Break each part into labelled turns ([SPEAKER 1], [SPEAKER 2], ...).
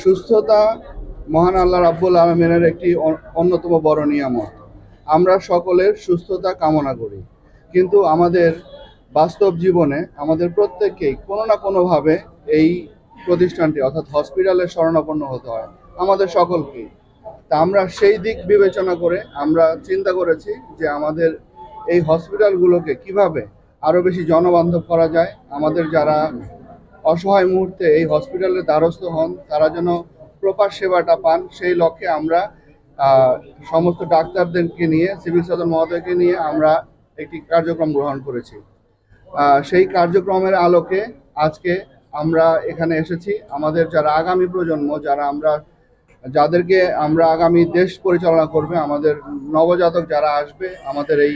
[SPEAKER 1] সুস্থতা মহান আল্লাহ রাব্বুল আলামিনের একটি অন্যতম বড় নিয়ামত। আমরা সকলের সুস্থতা কামনা করি, কিন্তু আমাদের বাস্তব জীবনে আমাদের প্রত্যেককেই কোনো না কোনোভাবে এই প্রতিষ্ঠানটি অর্থাৎ হসপিটালের শরণাপন্ন হতে হয়, আমাদের সকলকেই। তা আমরা সেই দিক বিবেচনা করে আমরা চিন্তা করেছি যে আমাদের এই হসপিটালগুলোকে কিভাবে আরও বেশি জনবান্ধব করা যায়। আমাদের যারা অসহায় মুহূর্তে এই হসপিটালের দ্বারস্থ হন তারা যেন প্রপার সেবাটা পান, সেই লক্ষ্যে আমরা সমস্ত ডাক্তারদেরকে নিয়ে, সিভিল সার্জন মহোদয়কে নিয়ে আমরা একটি কার্যক্রম গ্রহণ করেছি। সেই কার্যক্রমের আলোকে আজকে আমরা এখানে এসেছি। আমাদের যারা আগামী প্রজন্ম, যাদেরকে আমরা আগামী দেশ পরিচালনা করবে, আমাদের নবজাতক যারা আসবে আমাদের এই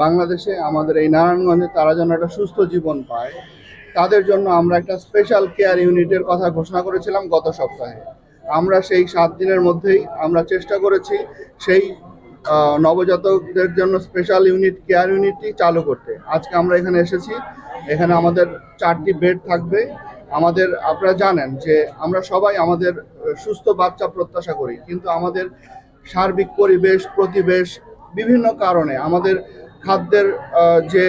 [SPEAKER 1] বাংলাদেশে, আমাদের এই নারায়ণগঞ্জে, তারা যেন একটা সুস্থ জীবন পায়, তাদের জন্য আমরা একটা স্পেশাল কেয়ার ইউনিটের কথা ঘোষণা করেছিলাম গত সপ্তাহে। আমরা সেই 7 দিনের মধ্যেই আমরা চেষ্টা করেছি সেই নবজাতকদের জন্য স্পেশাল কেয়ার ইউনিটটি চালু করতে। আজকে আমরা এখানে এসেছি। এখানে আমাদের 4টি বেড থাকবে। আপনারা জানেন যে আমরা সবাই আমাদের সুস্থ বাচ্চা প্রত্যাশা করি, কিন্তু আমাদের সার্বিক প্রতিবেশ বিভিন্ন কারণে আমাদের খাদ্যের যে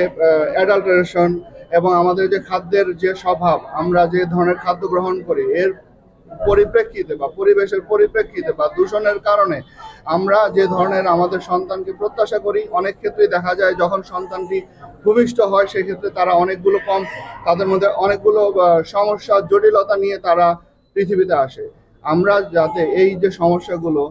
[SPEAKER 1] অ্যাডাল্টারেশন এবং আমাদের যে খাদ্যের যে স্বভাব, আমরা যে ধরনের খাদ্য গ্রহণ করি এর পরিপ্রেক্ষিতে বা পরিবেশের পরিপ্রেক্ষিতে বা দূষণের কারণে আমরা যে ধরনের আমাদের সন্তানকে প্রত্যাশা করি, অনেক ক্ষেত্রেই দেখা যায় যখন সন্তানটি ভূমিষ্ঠ হয় সেক্ষেত্রে তাদের মধ্যে অনেকগুলো সমস্যা, জটিলতা নিয়ে তারা পৃথিবীতে আসে। আমরা যাতে এই যে সমস্যাগুলো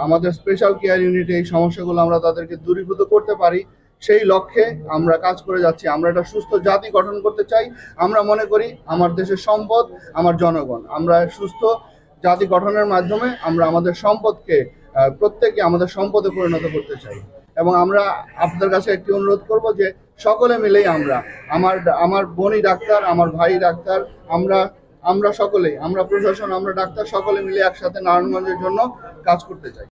[SPEAKER 1] আমাদের স্পেশাল কেয়ার ইউনিটে এই সমস্যাগুলো আমরা তাদেরকে দূরীভূত করতে পারি, সেই লক্ষ্যে আমরা কাজ করে যাচ্ছি। আমরা একটা সুস্থ জাতি গঠন করতে চাই। আমরা মনে করি আমার দেশের সম্পদ আমার জনগণ। আমরা সুস্থ জাতি গঠনের মাধ্যমে আমরা আমাদের সম্পদকে প্রত্যেকে আমাদের সম্পদে পরিণত করতে চাই। এবং আমরা আপনাদের কাছে একটি অনুরোধ করব যে সকলে মিলেই আমার বোনই ডাক্তার, আমার ভাই ডাক্তার, আমরা সকলেই, আমরা প্রশাসন, আমরা ডাক্তার, সকলে মিলে একসাথে নারায়ণগঞ্জের জন্য কাজ করতে চাই।